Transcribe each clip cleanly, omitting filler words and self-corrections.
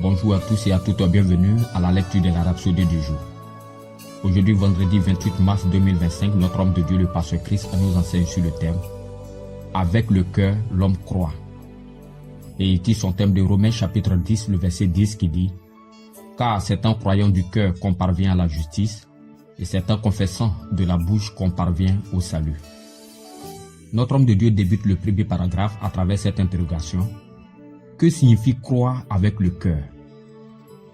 Bonjour à tous et à toutes, bienvenue à la lecture de la Rhapsodie du jour. Aujourd'hui, vendredi 28 mars 2025, notre homme de Dieu, le pasteur Christ, nous enseigne sur le thème « Avec le cœur, l'homme croit ». Et il tire son thème de Romains chapitre 10, le verset 10 qui dit « Car c'est en croyant du cœur qu'on parvient à la justice, et c'est en confessant de la bouche qu'on parvient au salut. » Notre homme de Dieu débute le premier paragraphe à travers cette interrogation. Que signifie croire avec le cœur?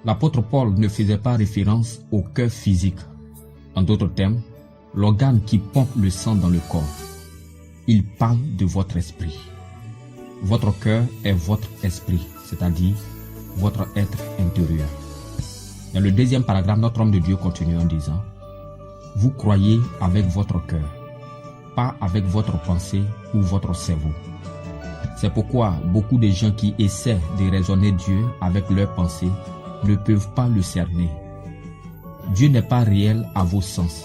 L'apôtre Paul ne faisait pas référence au cœur physique. En d'autres termes, l'organe qui pompe le sang dans le corps. Il parle de votre esprit. Votre cœur est votre esprit, c'est-à-dire votre être intérieur. Dans le deuxième paragraphe, notre homme de Dieu continue en disant « Vous croyez avec votre cœur, pas avec votre pensée ou votre cerveau. » C'est pourquoi beaucoup de gens qui essaient de raisonner Dieu avec leurs pensées ne peuvent pas le cerner. Dieu n'est pas réel à vos sens.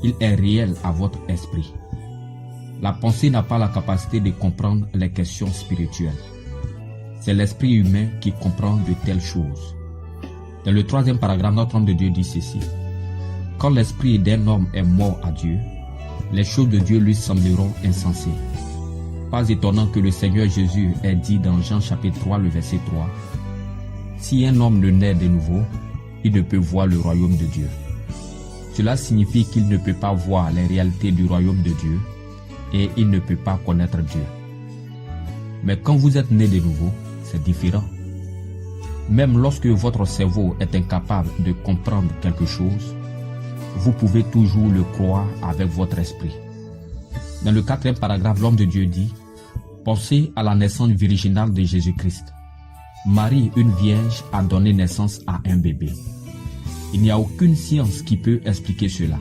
Il est réel à votre esprit. La pensée n'a pas la capacité de comprendre les questions spirituelles. C'est l'esprit humain qui comprend de telles choses. Dans le troisième paragraphe, notre homme de Dieu dit ceci. Quand l'esprit d'un homme est mort à Dieu, les choses de Dieu lui sembleront insensées. Pas étonnant que le Seigneur Jésus ait dit dans Jean chapitre 3, le verset 3, « Si un homme ne naît de nouveau, il ne peut voir le royaume de Dieu. » Cela signifie qu'il ne peut pas voir les réalités du royaume de Dieu et il ne peut pas connaître Dieu. Mais quand vous êtes né de nouveau, c'est différent. Même lorsque votre cerveau est incapable de comprendre quelque chose, vous pouvez toujours le croire avec votre esprit. Dans le quatrième paragraphe, l'homme de Dieu dit « Pensez à la naissance virginale de Jésus-Christ. Marie, une vierge, a donné naissance à un bébé. Il n'y a aucune science qui peut expliquer cela.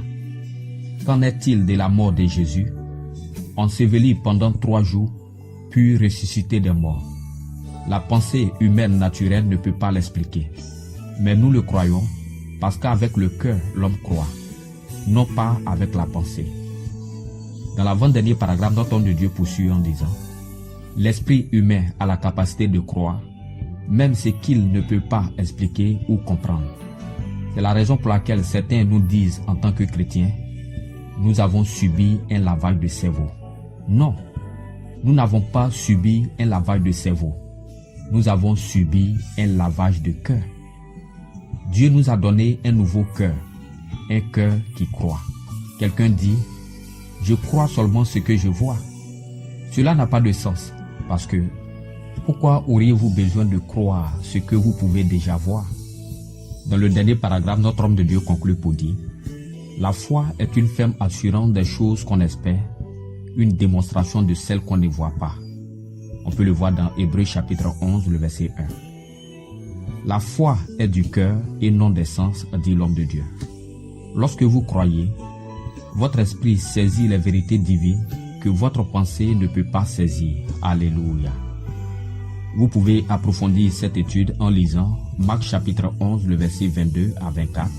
Qu'en est-il de la mort de Jésus, enseveli pendant 3 jours, puis ressuscité des morts? La pensée humaine naturelle ne peut pas l'expliquer. Mais nous le croyons parce qu'avec le cœur, l'homme croit, non pas avec la pensée. » Dans l'avant-dernier paragraphe, notre homme de Dieu poursuit en disant « L'esprit humain a la capacité de croire, même ce qu'il ne peut pas expliquer ou comprendre. C'est la raison pour laquelle certains nous disent en tant que chrétiens, nous avons subi un lavage de cerveau. Non, nous n'avons pas subi un lavage de cerveau. Nous avons subi un lavage de cœur. Dieu nous a donné un nouveau cœur, un cœur qui croit. Quelqu'un dit, je crois seulement ce que je vois. Cela n'a pas de sens, parce que pourquoi auriez-vous besoin de croire ce que vous pouvez déjà voir? Dans le dernier paragraphe, notre homme de Dieu conclut pour dire, la foi est une ferme assurance des choses qu'on espère, une démonstration de celles qu'on ne voit pas. On peut le voir dans Hébreux chapitre 11, le verset 1. La foi est du cœur et non des sens, dit l'homme de Dieu. Lorsque vous croyez, votre esprit saisit les vérités divines que votre pensée ne peut pas saisir. Alléluia. Vous pouvez approfondir cette étude en lisant Marc chapitre 11, le verset 22 à 24,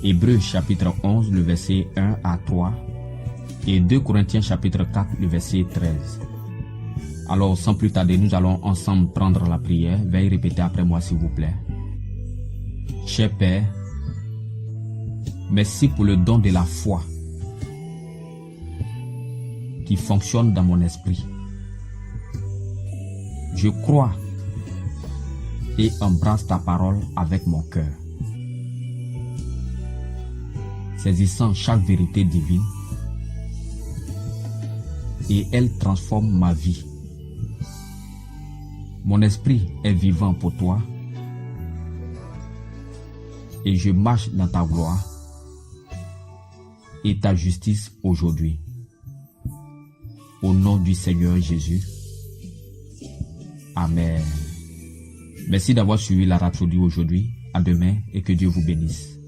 Hébreux chapitre 11, le verset 1 à 3 et 2 Corinthiens chapitre 4, le verset 13. Alors, sans plus tarder, nous allons ensemble prendre la prière. Veuillez répéter après moi, s'il vous plaît. Cher Père, merci pour le don de la foi qui fonctionne dans mon esprit. Je crois et embrasse ta parole avec mon cœur. Saisissant chaque vérité divine, et elle transforme ma vie. Mon esprit est vivant pour toi et je marche dans ta gloire et ta justice aujourd'hui. Au nom du Seigneur Jésus. Amen. Merci d'avoir suivi la Rhapsodie aujourd'hui. À demain et que Dieu vous bénisse.